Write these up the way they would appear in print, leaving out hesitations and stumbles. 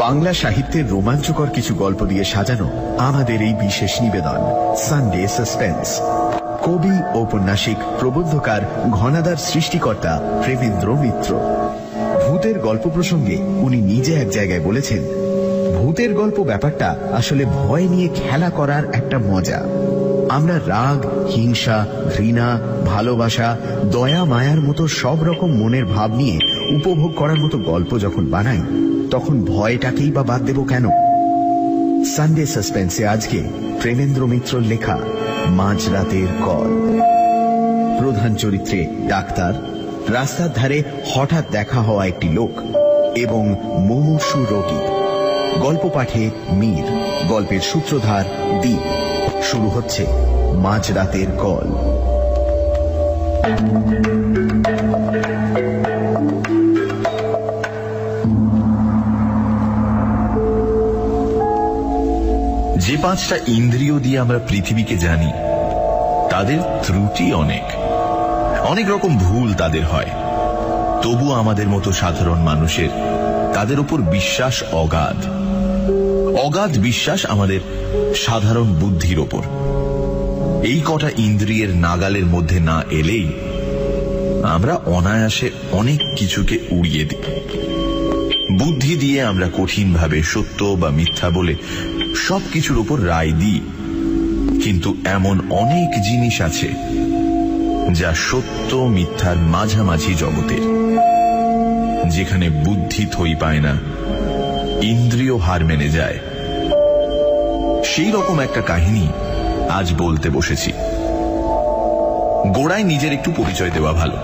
বাংলা সাহিত্যের রোমাঞ্চকর কিছু গল্প দিয়ে সাজানো আমাদের এই বিশেষ নিবেদন সানডে সাসপেন্স। কবি ঔপন্যাসিক প্রবন্ধকার ঘনাদার সৃষ্টিকর্তা প্রেমেন্দ্র মিত্র। ভূতের গল্প প্রসঙ্গে উনি নিজে এক জায়গায় বলেছেন, ভূতের গল্প ব্যাপারটা আসলে ভয় নিয়ে খেলা করার একটা মজা। আমরা রাগ, হিংসা, ঘৃণা, ভালোবাসা, দয়া, মায়ার মতো সব রকম মনের ভাব নিয়ে উপভোগ করার মতো গল্প যখন বানাই, তখন ভয়টাকেই বা বাদ দেব কেন? সানডে সাসপেন্সে আজকে প্রেমেন্দ্র মিত্রর লেখা মাঝরাতের কল। প্রধান চরিত্রে ডাক্তার, রাস্তার ধারে হঠাৎ দেখা হওয়া একটি লোক এবং মুমূর্ষু রোগী। গল্প পাঠে মীর, গল্পের সূত্রধার দীপ। শুরু হচ্ছে মাঝরাতের কল। যে 5টা ইন্দ্রিয় দিয়ে আমরা পৃথিবীকে জানি, তাদের ত্রুটি অনেক অনেক রকম ভুল তাদের হয়। তবু আমাদের মতো সাধারণ মানুষের তাদের উপর বিশ্বাস অগাধ। অগাধ বিশ্বাস আমাদের সাধারণ বুদ্ধির ওপর। এই কটা ইন্দ্রিয়ের নাগালের মধ্যে না এলেই আমরা অনায়াসে অনেক কিছুকে উড়িয়ে দিই। বুদ্ধি দিয়ে আমরা কঠিনভাবে সত্য বা মিথ্যা বলে সবকিছুর উপর রায় দিই। কিন্তু এমন অনেক জিনিস আছে যা সত্য মিথ্যার মাঝামাঝি জগতের, যেখানে বুদ্ধি থই পায় না, ইন্দ্রিয় হার মেনে যায়। সেই রকম একটা কাহিনী আজ বলতে বসেছি। গোড়ায় নিজের একটু পরিচয় দেওয়া ভালো।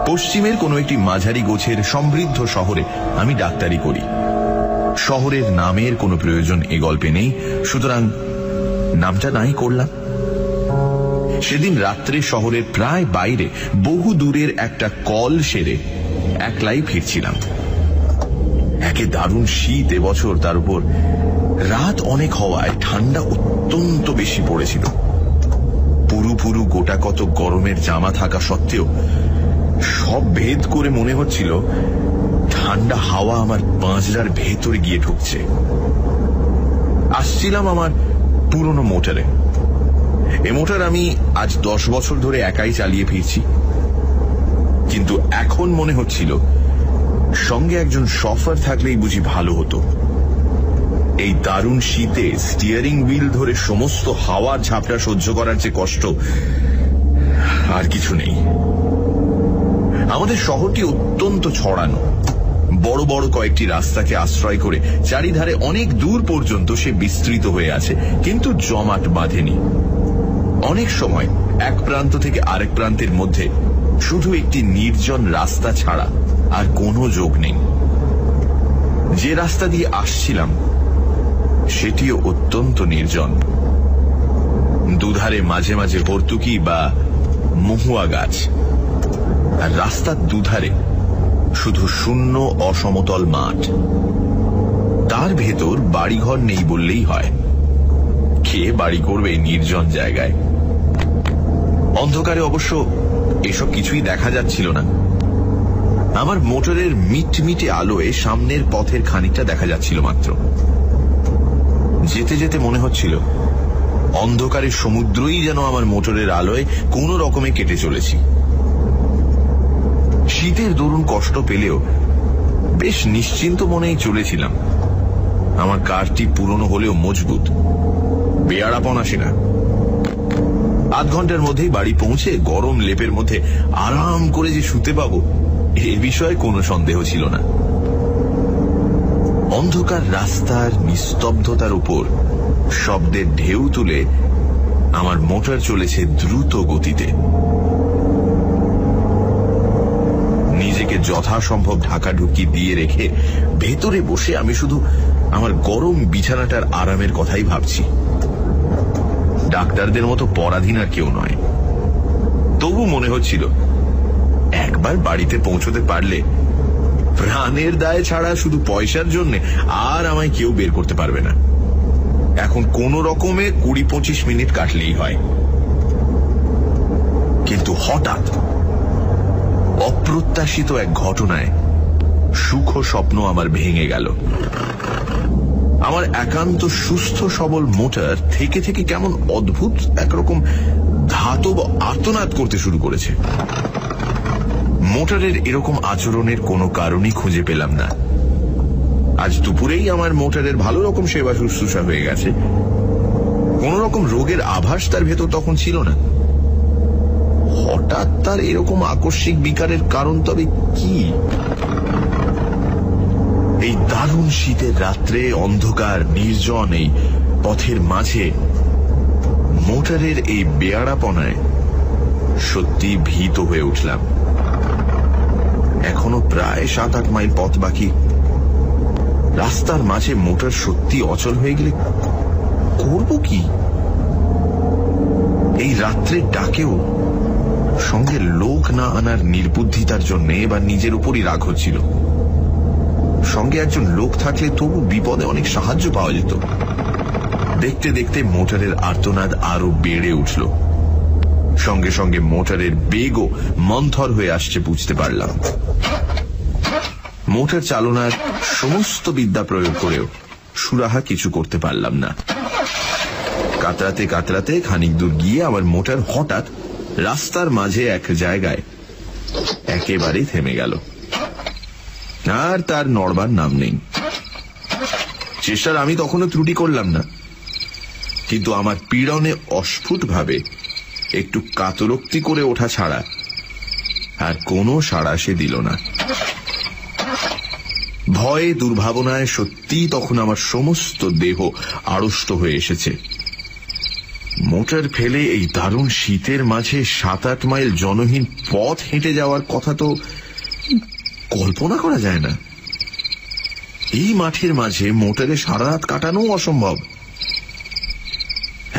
পশ্চিমের কোনো একটি মাঝারি গোছের সমৃদ্ধ শহরে আমি ডাক্তারি করি। শহরের নামের কোনো প্রয়োজন এ গল্পে নেই, সুতরাং নামটা নাই করলাম। সেদিন রাত্রে শহরের প্রায় বাইরে বহু দূরের একটা কল সেরে একলাই ফিরছিলাম। একে দারুণ শীত এবছর, তার উপর রাত অনেক হওয়ায় ঠান্ডা অত্যন্ত বেশি পড়েছিল। পুরু পুরু গোটা কত গরমের জামা থাকা সত্ত্বেও সব ভেদ করে মনে হচ্ছিল ঠান্ডা হাওয়া আমার পাঁজরার ভেতরে গিয়ে ঢুকছে। আসছিলাম আমার পুরনো মোটরে। এ মোটর আমি আজ 10 বছর ধরে একাই চালিয়ে ফিরছি, কিন্তু এখন মনে হচ্ছিল সঙ্গে একজন শফার থাকলেই বুঝি ভালো হতো। এই দারুণ শীতে স্টিয়ারিং হুইল ধরে সমস্ত হাওয়ার ঝাপটা সহ্য করার যে কষ্ট আর কিছু নেই। আমাদের শহরটি অত্যন্ত ছড়ানো। বড় বড় কয়েকটি রাস্তাকে আশ্রয় করে চারিধারে অনেক দূর পর্যন্ত সে বিস্তৃত হয়ে আছে, কিন্তু জমাট বাঁধেনি। অনেক সময় এক প্রান্ত থেকে আরেক প্রান্তের মধ্যে শুধু একটি নির্জন রাস্তা ছাড়া আর কোনো যোগ নেই। যে রাস্তা দিয়ে আসছিলাম সেটিও অত্যন্ত নির্জন। দুধারে মাঝে মাঝে হর্তুকি বা মহুয়া গাছ, আর রাস্তার দুধারে শুধু শূন্য অসমতল মাঠ। তার ভেতর বাড়িঘর নেই বললেই হয়। কে বাড়ি করবে নির্জন জায়গায়? অন্ধকারে অবশ্য এসব কিছুই দেখা যাচ্ছিল না। আমার মোটরের মিটমিটে আলোয় সামনের পথের খানিকটা দেখা যাচ্ছিল মাত্র। যেতে যেতে মনে হচ্ছিল অন্ধকারের সমুদ্রই যেন আমার মোটরের আলোয় কোনো রকমে কেটে চলেছি। শীতের দরুন কষ্ট পেলেও বেশ নিশ্চিন্ত মনেই চলেছিলাম। আমার কারটি পুরনো হলেও মজবুত, বেয়াড়াপন আসে না। আধ ঘন্টার মধ্যেই বাড়ি পৌঁছে গরম লেপের মধ্যে আরাম করে যে শুতে পাবো এ বিষয়ে কোনো সন্দেহ ছিল না। অন্ধকার রাস্তার নিস্তব্ধতার উপর শব্দের ঢেউ তুলে আমার মোটর চলেছে দ্রুত গতিতে। নিজেকে যথাসম্ভব ঢাকাঢুকি দিয়ে রেখে ভেতরে বসে আমি শুধু আমার গরম বিছানাটার আরামের কথাই ভাবছি। ডাক্তারদের মতো পরাধীন আর কেউ নয়। তবু মনে হচ্ছিল একবার বাড়িতে পৌঁছতে পারলে প্রাণের দায় ছাড়া শুধু পয়সার জন্য আর আমায় কেউ বের করতে পারবে না। এখন কোন রকমে 20-25 মিনিট কাটলেই হয়। কিন্তু হঠাৎ অপ্রত্যাশিত এক ঘটনায় সুখ স্বপ্ন আমার ভেঙে গেল। আমার একান্ত সুস্থ সবল মোটর থেকে থেকে কেমন অদ্ভুত একরকম ধাতব আর্তনাদ করতে শুরু করেছে। মোটরের এরকম আচরণের কোনো কারণই খুঁজে পেলাম না। আজ দুপুরেই আমার মোটরের ভালো রকম সেবা শুশ্রূষা হয়ে গেছে। কোন রকম রোগের আভাস তার ভেতর তখন ছিল না। হঠাৎ তার এরকম আকস্মিক বিকারের কারণ তবে কি? এই দারুণ শীতের রাত্রে অন্ধকার নির্জন এই পথের মাঝে মোটরের এই বেয়াড়াপনায় সত্যি ভীত হয়ে উঠলাম। এখনো প্রায় 7-8 মাইল পথ বাকি। রাস্তার মাঝে মোটর সত্যি অচল হয়ে গেলে করব কি? এই রাত্রের ডাকেও সঙ্গে লোক না আনার নির্বুদ্ধিতার জন্য বা নিজের উপরই রাগ হচ্ছিল। সঙ্গে একজন লোক থাকলে তবু বিপদে অনেক সাহায্য পাওয়া যেত। দেখতে দেখতে মোটরের আর্তনাদ আরো বেড়ে উঠল। সঙ্গে সঙ্গে মোটরের বেগও মন্থর হয়ে আসছে বুঝতে পারলাম। মোটর চালনার সমস্ত বিদ্যা প্রয়োগ করেও সুরাহা কিছু করতে পারলাম না। কাতরাতে কাতরাতে খানিক দূর গিয়ে আমার মোটর হঠাৎ রাস্তার মাঝে এক জায়গায় একেবারে থেমে গেল, আর তার নড়বার নাম নেই। চেষ্টার আমি তখনও ত্রুটি করলাম না, কিন্তু আমার পীড়নে অস্ফুটভাবে একটু কাতরোক্তি করে ওঠা ছাড়া আর কোনো সাড়া সে দিল না। ভয়ে দুর্ভাবনায় সত্যিই তখন আমার সমস্ত দেহ আড়ষ্ট হয়ে এসেছে। মোটর ফেলে এই দারুণ শীতের মাঝে 7-8 মাইল জনহীন পথ হেঁটে যাওয়ার কথা তো কল্পনা করা যায় না। এই মাঠের মাঝে মোটরে সারা রাত কাটানো অসম্ভব।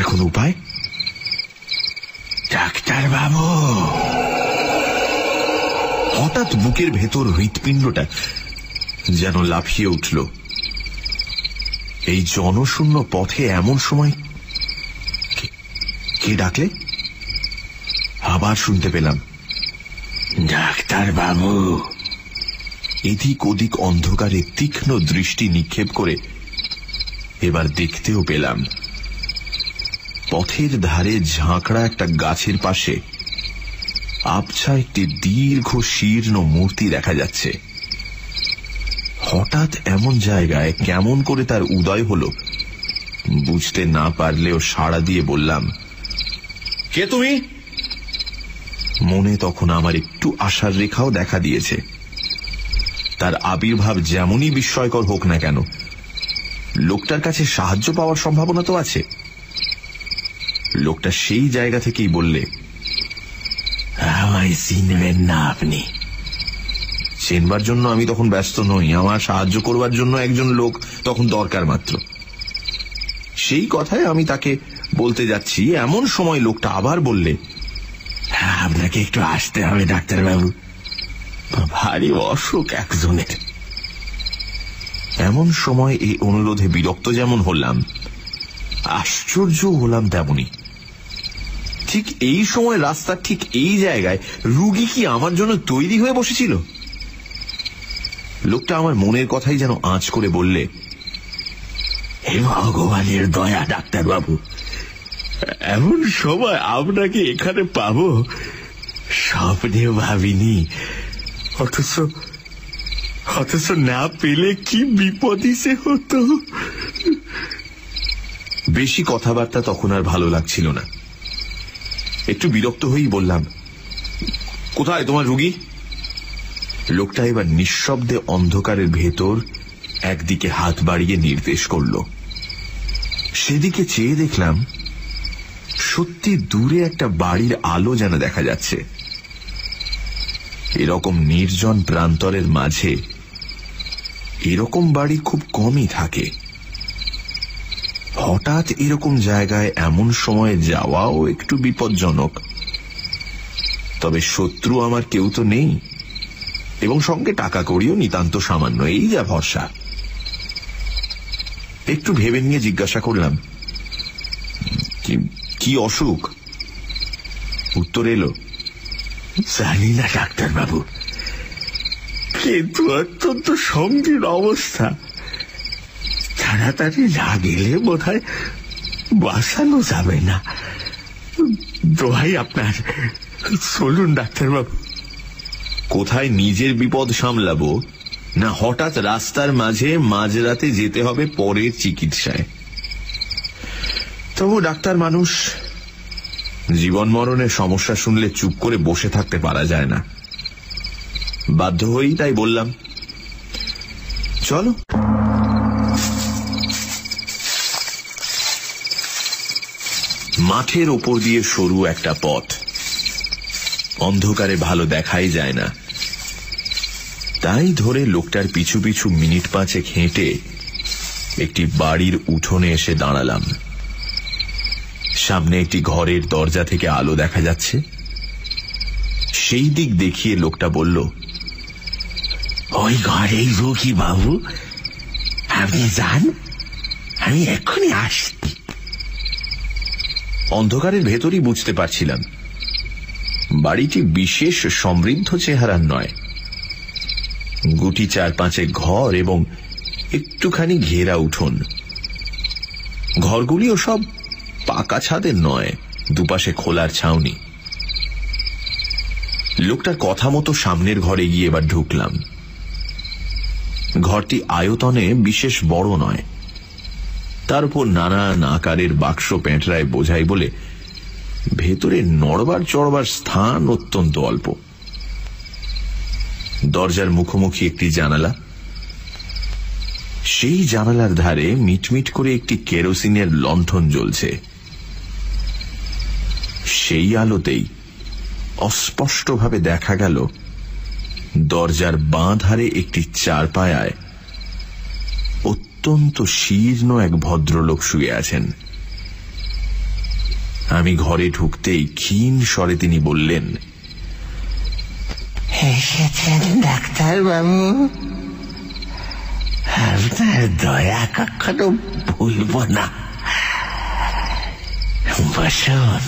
এখন উপায়? ডাক্তার বাবু! হঠাৎ বুকের ভেতর হৃৎপিণ্ডটা যেন লাফিয়ে উঠল। এই জনশূন্য পথে এমন সময় কে ডাকলে? আবার শুনতে পেলাম, ডাক্তার বাবু! এদিক ওদিক অন্ধকারে তীক্ষ্ণ দৃষ্টি নিক্ষেপ করে এবার দেখতেও পেলাম পথের ধারে ঝাঁকড়া একটা গাছের পাশে আবছা একটি দীর্ঘ শীর্ণ মূর্তি দেখা যাচ্ছে। হঠাৎ এমন জায়গায় কেমন করে তার উদয় হলো বুঝতে না পারলেও সাড়া দিয়ে বললাম, কে তুমি? মনে তখন আমার একটু আশার রেখাও দেখা দিয়েছে। তার আবির্ভাব যেমনই বিস্ময়কর হোক না কেন, লোকটার কাছে সাহায্য পাওয়ার সম্ভাবনা তো আছে। লোকটা সেই জায়গা থেকেই বললে, আমায় চিনবেন না আপনি? চেনবার জন্য আমি তখন ব্যস্ত নই, আমার সাহায্য করবার জন্য একজন লোক তখন দরকার মাত্র। সেই কথায় আমি তাকে বলতে যাচ্ছি, এমন সময় লোকটা আবার বললে, আপনাকে একটু আসতে হবে ডাক্তারবাবু, ভারী অসুখ একজনের। এমন সময় এই অনুরোধে বিরক্ত যেমন হলাম, আশ্চর্য হলাম তেমনি। ঠিক এই সময় রাস্তার ঠিক এই জায়গায় রুগী কি আমার জন্য তৈরি হয়ে বসেছিল? লোকটা আমার মনের কথাই যেন আঁচ করে বললে, হে ভগবানের দয়া ডাক্তারবাবু, এমন সময় আপনাকে এখানে পাবো স্বপ্নেও ভাবিনি। অথচ না পেলে কি বিপদই সে হতো। বেশি কথাবার্তা তখন আর ভালো লাগছিল না। একটু বিরক্ত হয়েই বললাম, কোথায় তোমার রুগী? লোকটা এবার নিঃশব্দে অন্ধকারের ভেতর একদিকে হাত বাড়িয়ে নির্দেশ করল। সেদিকে চেয়ে দেখলাম সত্যি দূরে একটা বাড়ির আলো যেন দেখা যাচ্ছে। এরকম নির্জন প্রান্তরের মাঝে এরকম বাড়ি খুব কমই থাকে। হঠাৎ এরকম জায়গায় এমন সময়ে যাওয়াও একটু বিপজ্জনক। তবে শত্রু আমার কেউ তো নেই, এবং সঙ্গে টাকা কড়িও নিতান্ত সামান্য, এই যা ভরসা। একটু ভেবে নিয়ে জিজ্ঞাসা করলাম, কি অসুখ? উত্তর এলো, জানি না ডাক্তারবাবু, কিন্তু অত্যন্ত সংকীর্ণ অবস্থা, তাড়াতাড়ি না গেলে বোধহয় বাঁচানো যাবে না। দোহাই আপনার, চলুন ডাক্তারবাবু। কোথায় নিজের বিপদ সামলাবো, না হঠাৎ রাস্তার মাঝে মাঝরাতে যেতে হবে পরের চিকিৎসায়? তবু ডাক্তার মানুষ, জীবন মরণের সমস্যা শুনলে চুপ করে বসে থাকতে পারা যায় না। বাধ্য হয়েই তাই বললাম, চলো। মাঠের ওপর দিয়ে সরু একটা পথ, অন্ধকারে ভালো দেখাই যায় না। তাই ধরে লোকটার পিছু পিছু মিনিট 5 হেঁটে একটি বাড়ির উঠোনে এসে দাঁড়ালাম। সামনে একটি ঘরের দরজা থেকে আলো দেখা যাচ্ছে। সেই দিক দেখিয়ে লোকটা বলল, ওই ঘরেই রোগী বাবু, আপনি যান, আমি এক্ষুনি আসছি। অন্ধকারের ভেতরই বুঝতে পারছিলাম বাড়িটি বিশেষ সমৃদ্ধ চেহারার নয়। গুটি 4-5 ঘর এবং একটুখানি ঘেরা উঠোন। ঘরগুলিও সব পাকা ছাদের নয়, দুপাশে খোলার ছাউনি। লোকটার কথা মতো সামনের ঘরে গিয়ে এবার ঢুকলাম। ঘরটি আয়তনে বিশেষ বড় নয়, তার উপর নানান আকারের বাক্স পেঁটরায় বোঝাই বলে ভেতরে নড়বার চড়বার স্থান অত্যন্ত অল্প। দরজার মুখোমুখি একটি জানালা, সেই জানালার ধারে মিটমিট করে একটি কেরোসিনের লণ্ঠন জ্বলছে। সেই আলোতেই অস্পষ্টভাবে দেখা গেল দরজার বাঁ ধারে একটি চারপায়ায় অত্যন্ত শীর্ণ এক ভদ্রলোক শুয়ে আছেন। আমি ঘরে ঢুকতেই ক্ষীণ স্বরে তিনি বললেন, এসেছেন ডাক্তারবাবু, আপনার দয়া কখনো ভুলব না, বসুন।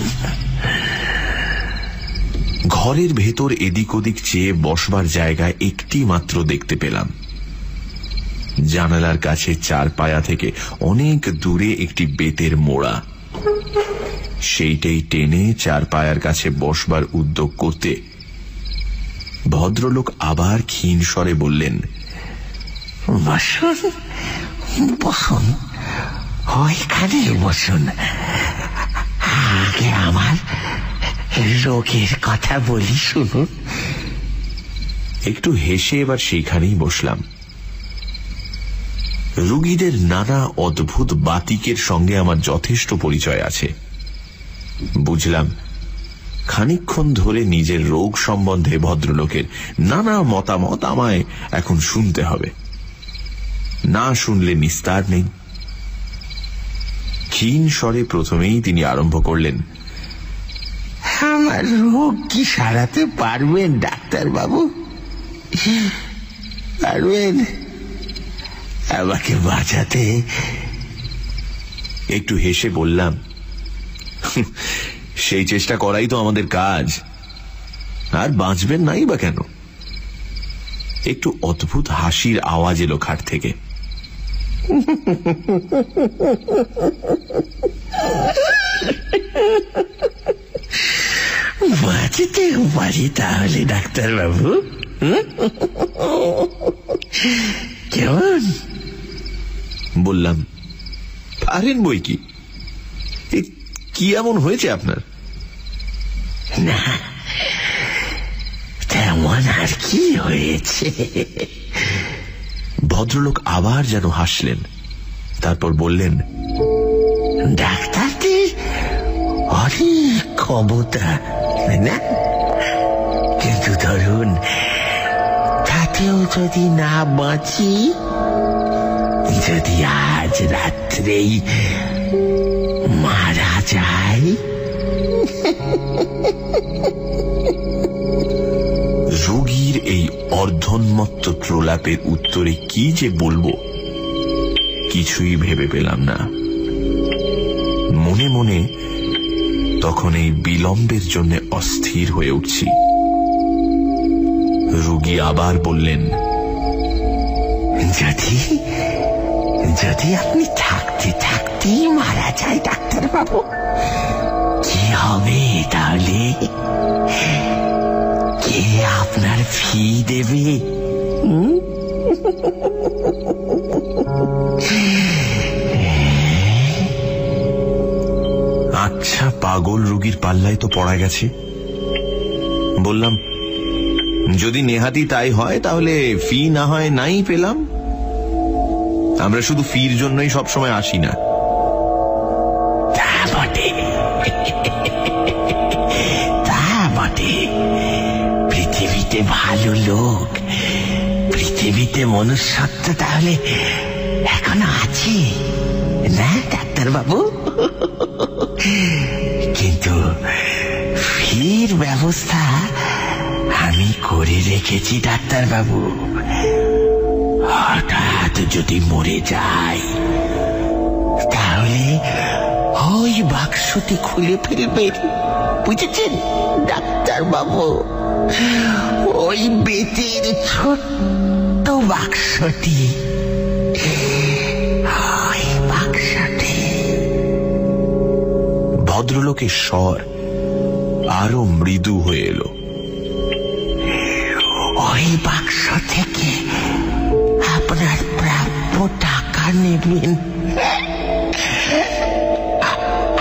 ঘরের ভেতর এদিক ওদিক চেয়ে বসবার জায়গায় একটি মাত্র দেখতে পেলাম। জানালার কাছে চারপায়া থেকে অনেক দূরে একটি বেতের মোড়া। সেইটাই টেনে চারপায়ার কাছে বসবার উদ্যোগ করতে ভদ্রলোক আবার ক্ষীণ স্বরে বললেন, বসুন বসুন, ওইখানে বসুন। আগে আমার রোগের কথা বলি, শুনুন। একটু হেসে এবার সেইখানেই বসলাম। রোগীদের নানা অদ্ভুত বাতিকের সঙ্গে আমার যথেষ্ট পরিচয় আছে। বুঝলাম খানিকক্ষণ ধরে নিজের রোগ সম্বন্ধে ভদ্রলোকের নানা মতামত আমায় এখন শুনতে হবে, না শুনলে নিস্তার নেই। ক্ষীণ স্বরে প্রথমেই তিনি আরম্ভ করলেন, আমার রোগ কি সারাতে পারবেন ডাক্তারবাবু? পারবেন আমাকে বাঁচাতে? একটু হেসে বললাম, সেই চেষ্টা করাই তো আমাদের কাজ, আর বাঁচবেন নাই বা কেন? একটু অদ্ভুত হাসির আওয়াজ এলো খাট থেকে। বাঁচতে পারি তাহলে ডাক্তারবাবু? কেমন? বললাম, পারেন বই কি। কি এমন হয়েছে আপনার? না, তেমন আর কি হয়েছে। ভদ্রলোক আবার যেন হাসলেন, তারপর বললেন, ডাক্তারদের অনেক ক্ষমতা না, কিন্তু ধরুন তাতেও যদি না বাঁচি, যদি আজ রাত্রেই মারা যায়। রোগীর এই অর্ধোন্মত্ত প্রলাপের উত্তরে কি যে বলবো কিছুই ভেবে পেলাম না। মনে মনে তখন এই বিলম্বের জন্য অস্থির হয়ে উঠছি। রোগী আবার বললেন, যদি যদি আপনি থাকতে থাকতেই মারা যায় ডাক্তারবাবু, কি হবে তাহলে? কে আপনার ফি দেবে? আচ্ছা, পাগল রোগীর পাল্লায় তো পড়া গেছে। বললাম, যদি নেহাতি তাই হয় তাহলে ফি না হয় নাই পেলাম। আমরা শুধু ফির জন্যই সবসময় আসি না। তা বটে, তা বটে। পৃথিবীতে ভালো লোক, পৃথিবীতে মনুষ্যত্ব তাহলে এখনো আছে না ডাক্তারবাবু? কিন্তু ফির ব্যবস্থা আমি করে রেখেছি ডাক্তারবাবু। হঠাৎ যদি মরে যাই তাহলে ওই বাক্সটি খুলে ফেলবেন, বুঝেছেন ডাক্তারবাবু? ওই বেতের ছোট্ট বাক্সটি, ওই বাক্সটি। ভদ্রলোকের স্বর আরো মৃদু হয়ে এলো। ওই বাক্স থেকে আপনার প্রাপ্য টাকা নেবেন,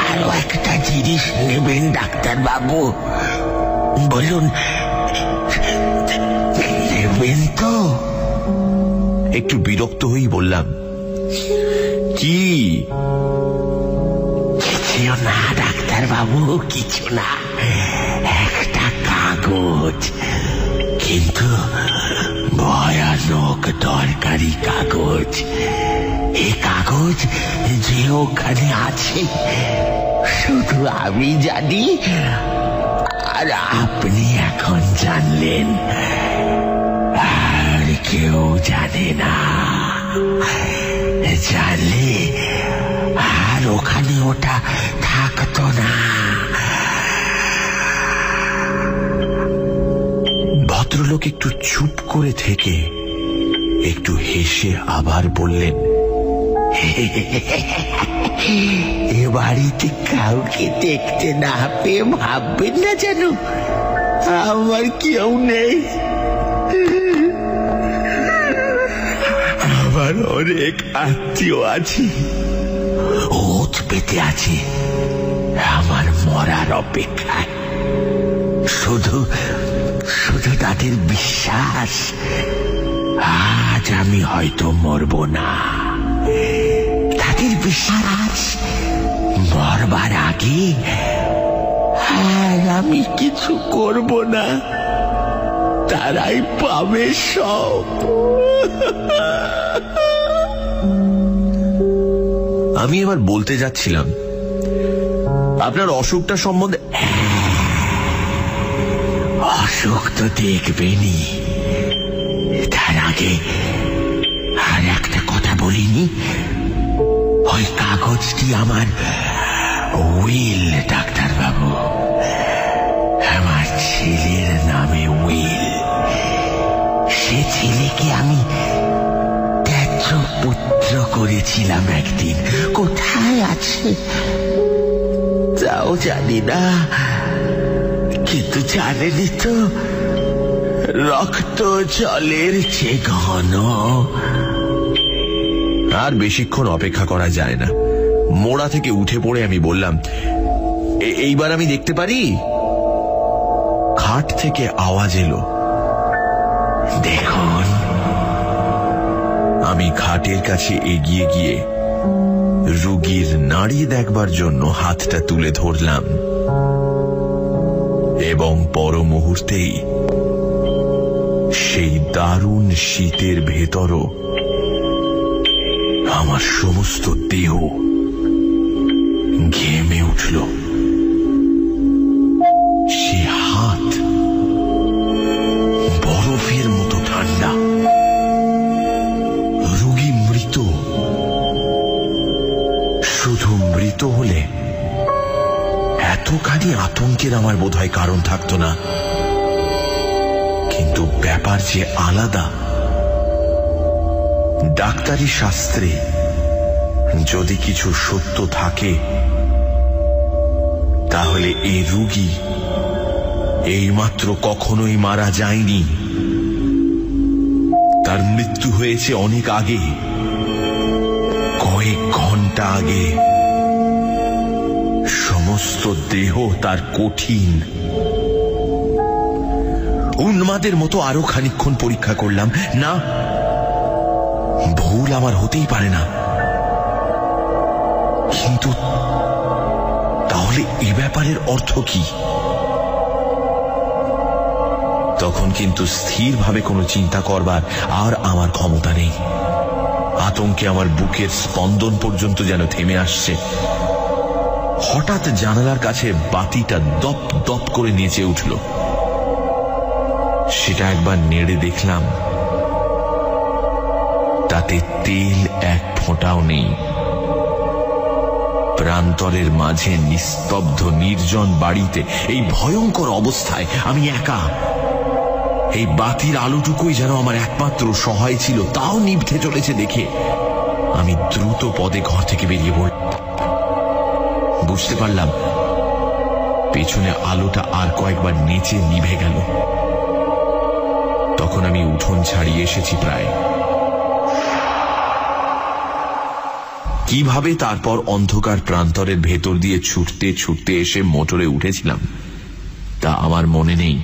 আরো একটা জিনিস নেবেন ডাক্তারবাবু। বলুন, নেবেন তো? একটু বিরক্ত হয়েই বললাম, কি? কিছু না ডাক্তারবাবু, কিছু না। একটা কাগজ, কিন্তু ভয়ানক দরকারি কাগজ। এই কাগজ যে ওখানে আছে শুধু আমি জানি, আর আপনি এখন জানলেন, আর কেউ জানে না। জানলে আর ওখানে ওটা থাকতো না। ভদ্রলোক একটু চুপ করে থেকে একটু হেসে আবার বললেন, এ বাড়িতে কাউকে দেখতে না পেয়ে ভাববেন না যেন আমার কেউ নেই। আমার অনেক আত্মীয় আছে, ওত পেতে আছে আমার মরার অপেক্ষায়। শুধু শুধু তাদের বিশ্বাস আজ আমি হয়তো মরব না। তাদের বিশ্বাস মরবার আগে আর আমি কিছু করব না, তারাই পাবে সব। আমি এবার বলতে যাচ্ছিলাম, আপনার অসুখটা সম্বন্ধে। অসুখ তো দেখবেনি, তার আগে আর একটা কথা বলিনি। ওই কাগজটি আমার উইল ডাক্তারবাবু, আমার ছেলের নামে উইল। সে ছেলেকে আমি ত্যায্য পুত্র করেছিলাম একদিন, কোথায় আছে তাও জানি না। কিন্তু জানেনি তো, রক্ত জলের চেয়ে ঘন। আর বেশিক্ষণ অপেক্ষা করা যায় না। মোড়া থেকে উঠে পড়ে আমি বললাম, এইবার আমি দেখতে পারি? খাট থেকে আওয়াজ এলো, দেখুন। আমি খাটের কাছে এগিয়ে গিয়ে রোগীর নাড়ি দেখবার জন্য হাতটা তুলে ধরলাম, এবং পর মুহূর্তেই সেই দারুণ শীতের ভেতরও আমার সমস্ত দেহ ঘেমে উঠল। সে হাত বরফের মতো ঠান্ডা। রোগী মৃত। শুধু মৃত হলে এতখানি আতঙ্কের আমার বোধহয় কারণ থাকতো না, কিন্তু কিন্তু ব্যাপার যে আলাদা। ডাক্তারি শাস্ত্রে যদি কিছু সত্য থাকে, তাহলে এই রোগী এইমাত্র কখনোই মারা যায়নি। তার মৃত্যু হয়েছে অনেক আগে, কয়েক ঘন্টা আগে। সমস্ত দেহ তার কঠিন। উন্মাদের মতো আরো খানিকক্ষণ পরীক্ষা করলাম। না, ভুল আমার হতেই পারে না। কিন্তু তাহলে এ ব্যাপারের অর্থ কি? তখন কিন্তু স্থিরভাবে কোনো চিন্তা করবার আর আমার ক্ষমতা নেই। আতঙ্কে আমার বুকের স্পন্দন পর্যন্ত যেন থেমে আসছে। হঠাৎ জানালার কাছে বাতিটা দপ দপ করে নেচে উঠল। সেটা একবার নেড়ে দেখলাম, তাতে তেল এক ফোঁটাও নেই। প্রান্তরের মাঝে নিস্তব্ধ নির্জন বাড়িতে এই ভয়ঙ্কর অবস্থায় আমি একা। এই বাতির আলোটুকুই যেন আমার একমাত্র সহায় ছিল, তাও নিভতে চলেছে দেখে আমি দ্রুত পদে ঘর থেকে বেরিয়ে পড়লাম। বুঝতে পারলাম পেছনে আলোটা আর কয়েকবার নেচে নিভে গেল। তখন আমি উঠোন ছাড়িয়ে এসেছি প্রায়। কিভাবে তারপর অন্ধকার প্রান্তরের ভেতর দিয়ে ছুটতে ছুটতে এসে মোটরে উঠেছিলাম তা আমার মনে নেই।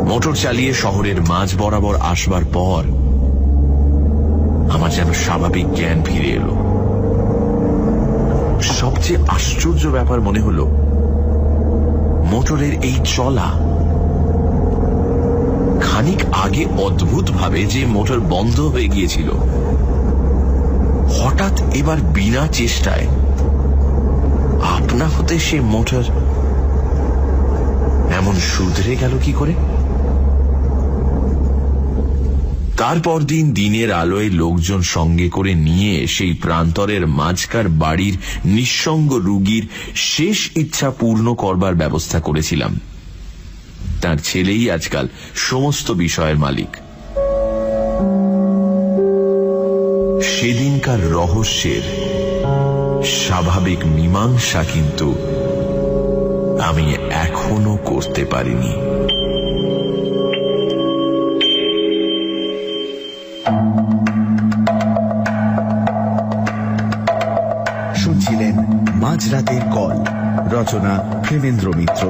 মোটর চালিয়ে শহরের মাঝ বরাবর আসবার পর আমার যেন স্বাভাবিক জ্ঞান ফিরে এলো। সবচেয়ে আশ্চর্য ব্যাপার মনে হলো, মোটরের এই চলা খানিক আগে অদ্ভুতভাবে যে মোটর বন্ধ হয়ে গিয়েছিল, হঠাৎ এবার বিনা চেষ্টায় আপনা হতে সে মোটর এমন শুধরে গেল কি করে? তারপর দিন দিনের আলোয় লোকজন সঙ্গে করে নিয়ে সেই প্রান্তরের মাঝকার বাড়ির নিঃসঙ্গ রোগীর শেষ ইচ্ছা পূর্ণ করবার ব্যবস্থা করেছিলাম। তার ছেলেই আজকাল সমস্ত বিষয়ের মালিক। সেদিনকার রহস্যের স্বাভাবিক মীমাংসা কিন্তু আমি এখনো করতে পারিনি। শুনছিলেন মাঝরাতের কল। রচনা প্রেমেন্দ্র মিত্র,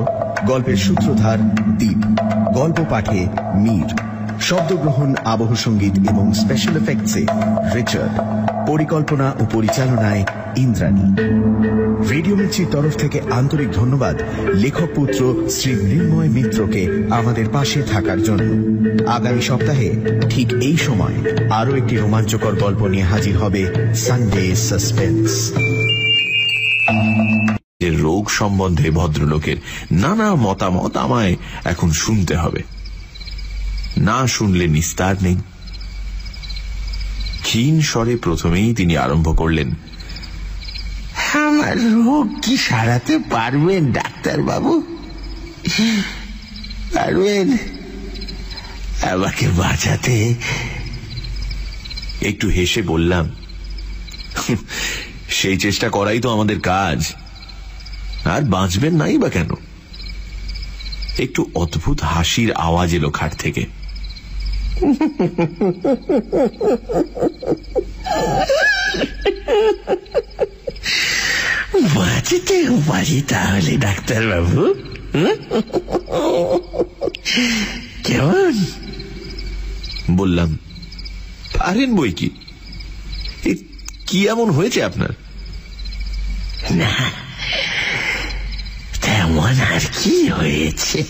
গল্পের সূত্রধার দীপ, গল্প পাঠে মীর, শব্দগ্রহণ, আবহ সঙ্গীত এবং স্পেশাল এফেক্টসে রিচার্ড, পরিকল্পনা ও পরিচালনায় ইন্দ্রাণী। রেডিও মির্চির তরফ থেকে আন্তরিক ধন্যবাদ লেখক পুত্র শ্রী মৃন্ময় মিত্রকে আমাদের পাশে থাকার জন্য। আগামী সপ্তাহে ঠিক এই সময় আরো একটি রোমাঞ্চকর গল্প নিয়ে হাজির হবে সানডে সাসপেন্স। রোগ সম্বন্ধে ভদ্রলোকের নানা মতামত আমায় এখন শুনতে হবে, না শুনলে নিস্তার নেই। ক্ষীণ স্বরে প্রথমেই তিনি আরম্ভ করলেন, আমার রোগ কি সারাতে পারবেন ডাক্তারবাবু? পারবেন আমাকে বাঁচাতে? একটু হেসে বললাম, সেই চেষ্টা করাই তো আমাদের কাজ। আর বাঁচবেন নাই বা কেন? একটু অদ্ভুত হাসির আওয়াজ এলো খাট থেকে। বাঁচতে পারি তাহলে ডাক্তারবাবু? কেমন? বললাম, পারেন বই কি। কি এমন হয়েছে আপনার? না, তেমন আর কি হয়েছে।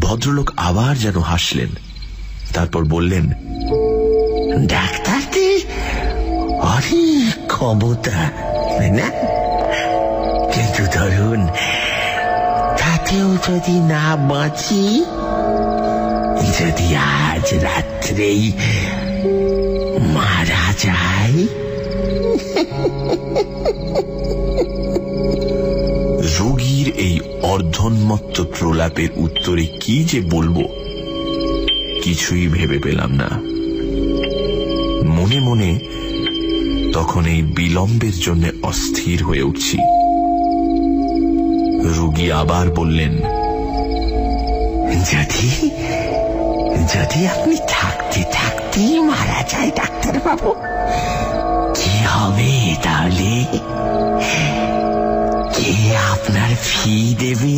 ভদ্রলোক আবার যেন হাসলেন, তারপর বললেন, ডাক্তারদের অনেক ক্ষমতা না, কিন্তু ধরুন তাতেও যদি না বাঁচি, যদি আজ রাত্রেই মারা যায়। রোগীর এই অর্ধন্মত্ত প্রলাপের উত্তরে কি যে বলবো কিছুই ভেবে পেলাম না। মনে মনে তখন এই বিলম্বের জন্য অস্থির হয়ে উঠছি। রোগী আবার বললেন, যদি আপনি থাকতে থাকতেই মারা যায় ডাক্তারবাবু, কি হবে তাহলে? কে আপনার ফি দেবে?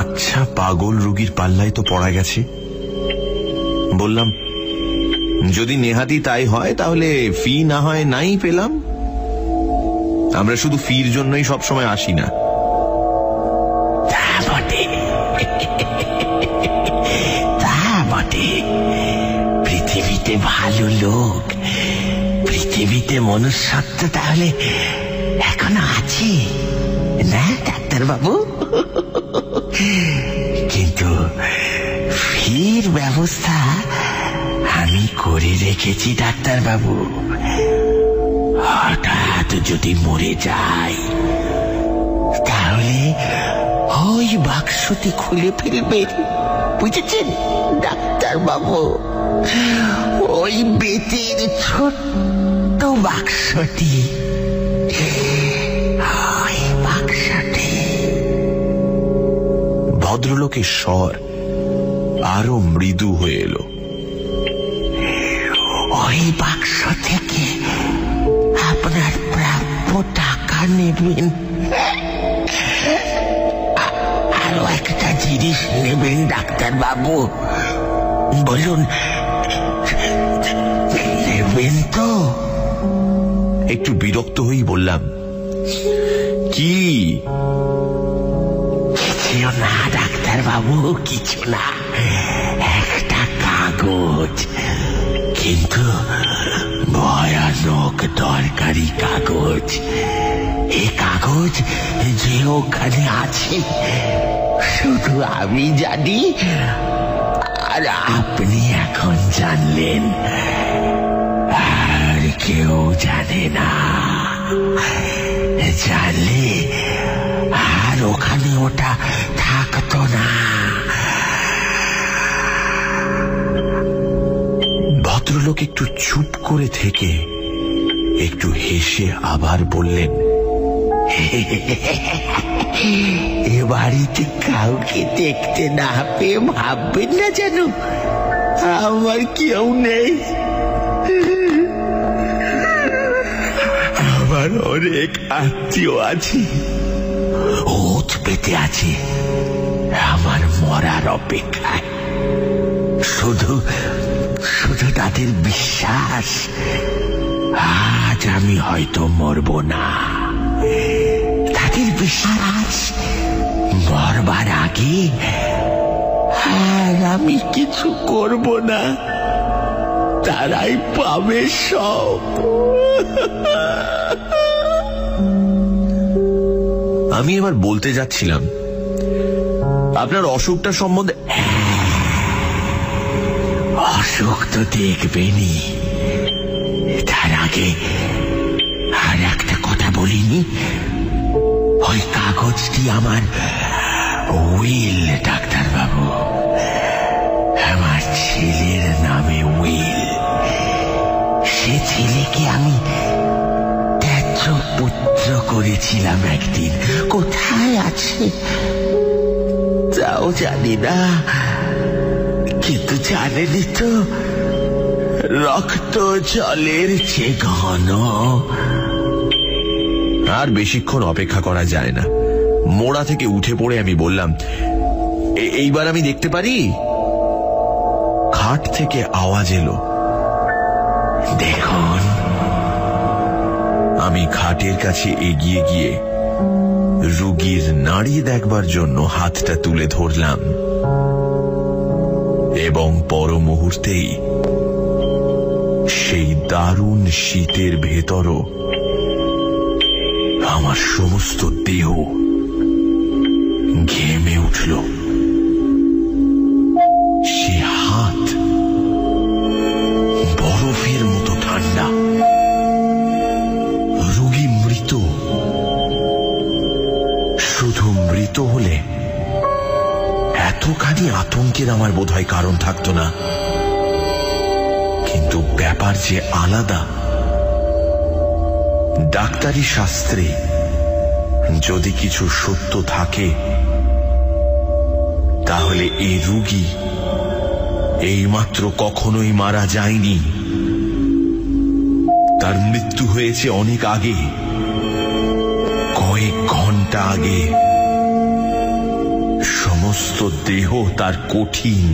আচ্ছা, পাগল রোগীর পাল্লায় তো পড়া গেছে। বললাম, যদি নেহাতি তাই হয় তাহলে ফি না হয় নাই পেলাম। আমরা শুধু ফির জন্যই সবসময় আসি না। তা বটে, পৃথিবীতে ভালো লোক, পৃথিবীতে মনুষ্যত্ব তাহলে এখনো আছে না ডাক্তারবাবু? কিন্তু ফির ব্যবস্থা আমি করে রেখেছি ডাক্তারবাবু। হঠাৎ যদি মরে যাই তাহলে ওই বাক্সটি খুলে ফেলবেন, বুঝেছেন ডাক্তারবাবু? ওই বেতের ছোট্ট বাক্সটি, ওই বাক্সটি। ভদ্রলোকের স্বর আরো মৃদু হয়ে এলো। ওই বাক্স থেকে আপনার প্রাপ্য টাকা নেবেন, আরো একটা জিনিস নেবেন ডাক্তারবাবু। বলুন, নেবেন তো? একটু বিরক্ত হয়েই বললাম, কি? কিছু না ডাক্তারবাবু, কিছু না, একটা কাগজ, কিন্তু ভয়ানক দরকারি কাগজ। এই কাগজ যে ওখানে আছে শুধু আমি জানি, আর আপনি এখন জানলেন, আর কেউ জানে না। জানলে আর ওখানে ওটা থাকতো না। ভদ্রলোক একটু চুপ করে থেকে একটু হেসে আবার বললেন, এ বাড়িতে কাউকে দেখতে না পেয়ে ভাববেন না যেন আমার কেউ নেই। আমার অনেক আত্মীয় আছে, ওত পেতে আছে আমার মরার অপেক্ষায়। শুধু তাদের বিশ্বাস আজ আমি হয়তো মরব না। তাদের বিশ্বাস মরবার আগে আর আমি কিছু করব না, তারাই পাবে সব। আমি এবার বলতে যাচ্ছিলাম, আপনার অসুখটা সম্বন্ধে। অসুখ তো দেখবেনি, তার আগে আর একটা কথা বলিনি। ওই কাগজটি আমার উইল ডাক্তারবাবু, আমার ছেলের নামে উইল। সে ছেলেকে আমি ত্যায্য পুত্র করেছিলাম একদিন, কোথায় আছে তাও জানি না। কিন্তু জানেনি তো, রক্ত জলের চেয়ে ঘন। আর বেশিক্ষণ অপেক্ষা করা যায় না। মোড়া থেকে উঠে পড়ে আমি বললাম, এইবার আমি দেখতে পারি? খাট থেকে আওয়াজ এলো, দেখুন। আমি খাটের কাছে এগিয়ে গিয়ে রোগীর নাড়ি দেখবার জন্য হাতটা তুলে ধরলাম, এবং পর মুহূর্তেই সেই দারুণ শীতের ভেতরও আমার সমস্ত দেহ ঘেমে উঠল। সে হাত বরফের মৃত হলে এতখানি আতঙ্কের আমার বোধহয় কারণ থাকতো না, কিন্তু ব্যাপার যে আলাদা। ডাক্তারি শাস্ত্রে যদি কিছু সত্য থাকে, তাহলে এই রোগী এইমাত্র কখনোই মারা যায়নি। তার মৃত্যু হয়েছে অনেক আগে, কয়েক ঘন্টা আগে। সমস্ত দেহ তার কঠিন।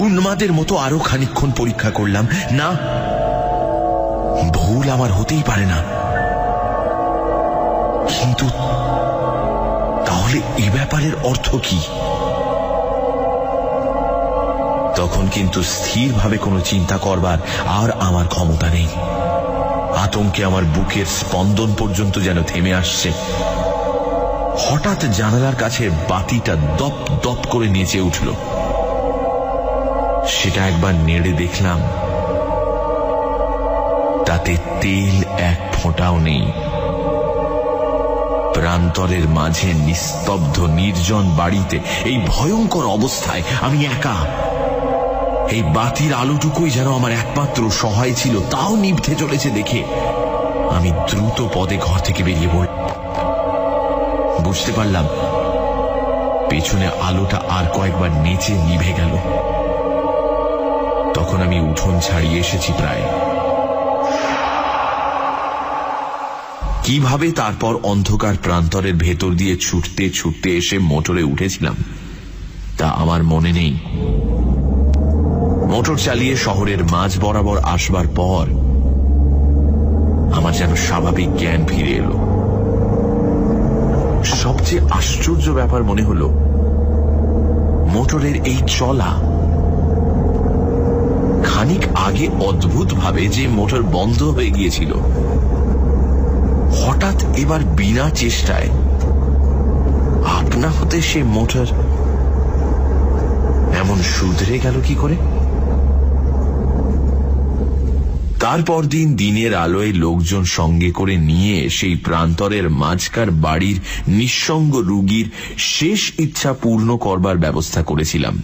উন্মাদের মতো আরো খানিকক্ষণ পরীক্ষা করলাম। না, ভুল আমার হতেই পারে না। কিন্তু তাহলে এ ব্যাপারের অর্থ কি? তখন কিন্তু স্থিরভাবে কোনো চিন্তা করবার আর আমার ক্ষমতা নেই। আতঙ্কে আমার বুকের স্পন্দন পর্যন্ত যেন থেমে আসছে। হঠাৎ জানালার কাছে বাতিটা দপ দপ করে নেচে উঠল। সেটা একবার নেড়ে দেখলাম, তাতে তেল এক ফোঁটাও নেই। প্রান্তরের মাঝে নিস্তব্ধ নির্জন বাড়িতে এই ভয়ঙ্কর অবস্থায় আমি একা। এই বাতির আলোটুকুই যেন আমার একমাত্র সহায় ছিল, তাও নিভতে চলেছে দেখে আমি দ্রুত পদে ঘর থেকে বেরিয়ে পড়লাম। বুঝতে পারলাম পেছনে আলোটা আর কয়েকবার নেচে নিভে গেল। তখন আমি উঠোন ছাড়িয়ে এসেছি প্রায়। কিভাবে তারপর অন্ধকার প্রান্তরের ভেতর দিয়ে ছুটতে ছুটতে এসে মোটরে উঠেছিলাম তা আমার মনে নেই। মোটর চালিয়ে শহরের মাঝ বরাবর আসবার পর আমার যেন স্বাভাবিক জ্ঞান ফিরে এলো। সবচেয়ে আশ্চর্য ব্যাপার মনে হলো, মোটরের এই চলা। খানিক আগে অদ্ভুতভাবে যে মোটর বন্ধ হয়ে গিয়েছিল, হঠাৎ এবার বিনা চেষ্টায় আপনা হতে সে মোটর এমন শুধরে গেল কি করে? তারপর দিন দিনের আলোয় লোকজন সঙ্গে করে নিয়ে সেই প্রান্তরের মাঝকার বাড়ির নিঃসঙ্গ রোগীর শেষ ইচ্ছা পূর্ণ করবার ব্যবস্থা করেছিলাম।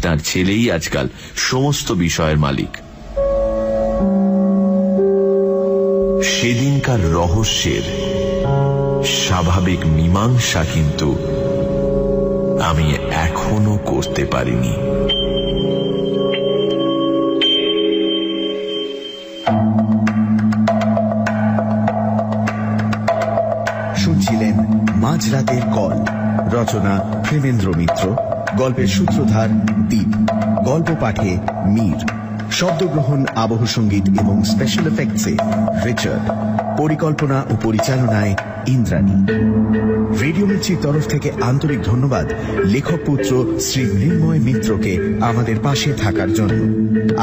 তার ছেলেই আজকাল সমস্ত বিষয়ের মালিক। সেদিনকার রহস্যের স্বাভাবিক মীমাংসা কিন্তু আমি এখনো করতে পারিনি। শুনছিলেন মাঝরাতের কল। রচনা প্রেমেন্দ্র মিত্র। গল্পের সূত্রধার দীপ। গল্প পাঠে মীর। শব্দগ্রহণ, আবহ সঙ্গীত এবং স্পেশাল এফেক্টসে রিচার্ড। পরিকল্পনা ও পরিচালনায় ইন্দ্রাণী। রেডিও মির্চির তরফ থেকে আন্তরিক ধন্যবাদ লেখক পুত্র শ্রী মৃন্ময় মিত্রকে আমাদের পাশে থাকার জন্য।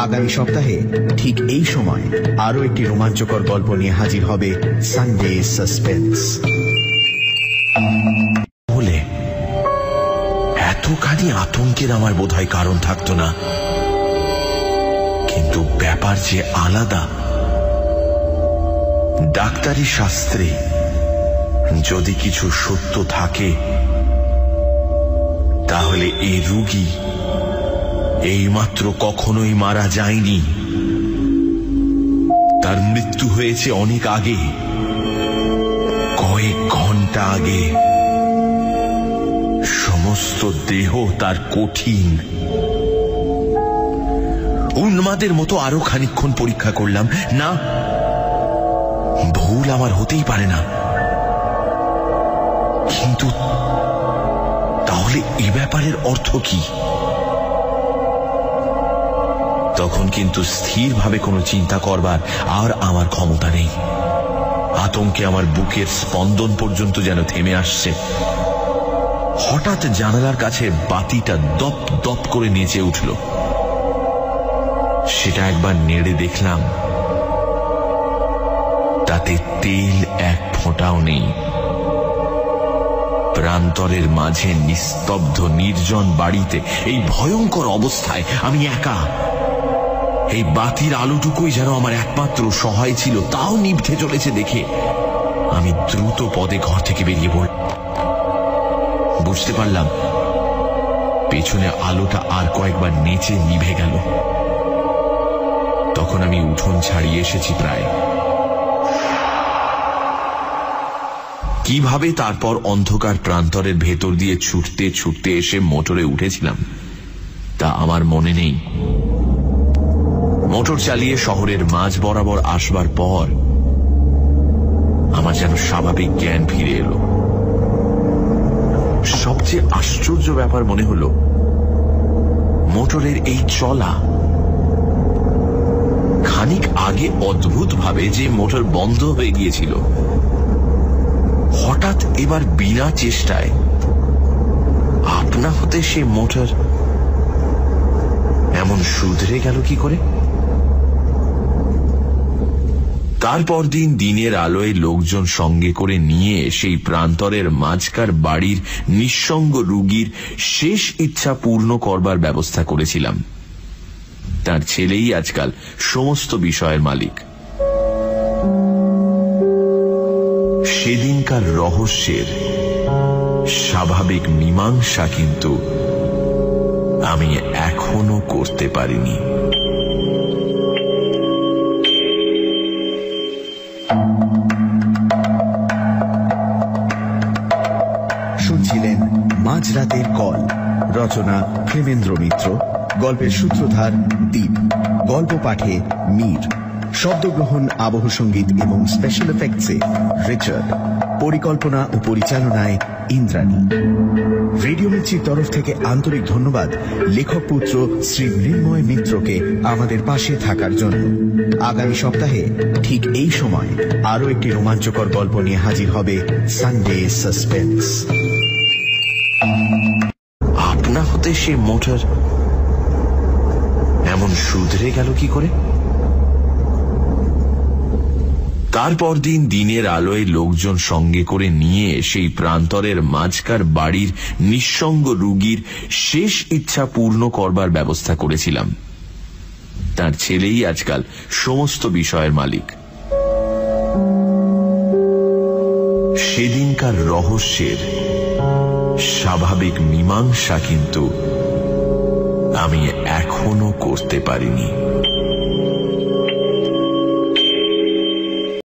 আগামী সপ্তাহে ঠিক এই সময় আরো একটি রোমাঞ্চকর গল্প নিয়ে হাজির হবে সানডে সাসপেন্স। বলে এতখানি আতঙ্কের আমার বোধহয় কারণ থাকতো না, কিন্তু ব্যাপার যে আলাদা। ডাক্তারি শাস্ত্রে যদি কিছু সত্য থাকে, তাহলে এই রোগী এইমাত্র কখনোই মারা যায়নি। তার মৃত্যু হয়েছে অনেক আগে, কয়েক ঘন্টা আগে। সমস্ত দেহ তার কঠিন। উন্মাদের মতো আরো খানিকক্ষণ পরীক্ষা করলাম। না, ভুল আমার হতেই পারে না। কিন্তু তাহলে এ ব্যাপারের অর্থ কি? তখন কিন্তু স্থিরভাবে কোনো চিন্তা করবার আর আমার ক্ষমতা নেই। আতঙ্কে আমার বুকের স্পন্দন পর্যন্ত যেন থেমে আসছে। হঠাৎ জানালার কাছে বাতিটা দপ দপ করে নেচে উঠল। সেটা একবার নেড়ে দেখলাম, তাতে তেল এক ফোঁটাও নেই। প্রান্তরের মাঝে নিস্তব্ধ নির্জন বাড়িতে এই ভয়ঙ্কর অবস্থায় আমি একা। এই বাতির আলোটুকুই যেন আমার একমাত্র সহায় ছিল, তাও নিভতে চলেছে দেখে আমি দ্রুত পদে ঘর থেকে বেরিয়ে পড়ল। বুঝতে পারলাম পেছনে আলোটা আর কয়েকবার নেচে নিভে গেল। তখন আমি উঠোন ছাড়িয়ে এসেছি প্রায়। কিভাবে তারপর অন্ধকার প্রান্তরের ভেতর দিয়ে ছুটতে ছুটতে এসে মোটরে উঠেছিলাম তা আমার মনে নেই। মোটর চালিয়ে শহরের মাঝ বরাবর আসবার পর আমার যেন স্বাভাবিক জ্ঞান ফিরে এলো। সবচেয়ে আশ্চর্য ব্যাপার মনে হলো মোটরের এই চলা। খানিক আগে অদ্ভুতভাবে যে মোটর বন্ধ হয়ে গিয়েছিল, হঠাৎ এবার বিনা চেষ্টায় আপনা হতে সে মোটর এমন শুধরে গেল কি করে? তারপর দিন দিনের আলোয় লোকজন সঙ্গে করে নিয়ে সেই প্রান্তরের মাঝকার বাড়ির নিঃসঙ্গ রুগীর শেষ ইচ্ছা পূর্ণ করবার ব্যবস্থা করেছিলাম। তার ছেলেই আজকাল সমস্ত বিষয়ের মালিক। সেদিনকার রহস্যের স্বাভাবিক মীমাংসা কিন্তু আমি এখনো করতে পারিনি। শুনছিলেন মাঝরাতের কল, রচনা প্রেমেন্দ্র মিত্র, গল্পের সূত্রধার দীপ, গল্প পাঠে মীর, শব্দগ্রহণ, আবহ সঙ্গীত এবং স্পেশাল এফেক্টসে রিচার্ড, পরিকল্পনা ও পরিচালনায় ইন্দ্রাণী। রেডিও মির্চির তরফ থেকে আন্তরিক ধন্যবাদ লেখক পুত্র শ্রী মৃন্ময় মিত্রকে আমাদের পাশে থাকার জন্য। আগামী সপ্তাহে ঠিক এই সময় আরো একটি রোমাঞ্চকর গল্প নিয়ে হাজির হবে সানডে সাসপেন্স। আপনা হতে সে মোটর এমন শুধরে গেল কি করে? তারপর দিন দিনের আলোয় লোকজন সঙ্গে করে নিয়ে সেই প্রান্তরের মাঝকার বাড়ির নিঃসঙ্গ রুগীর শেষ ইচ্ছা পূর্ণ করবার ব্যবস্থা করেছিলাম। তার ছেলেই আজকাল সমস্ত বিষয়ের মালিক। সেদিনকার রহস্যের স্বাভাবিক মীমাংসা কিন্তু আমি এখনো করতে পারিনি।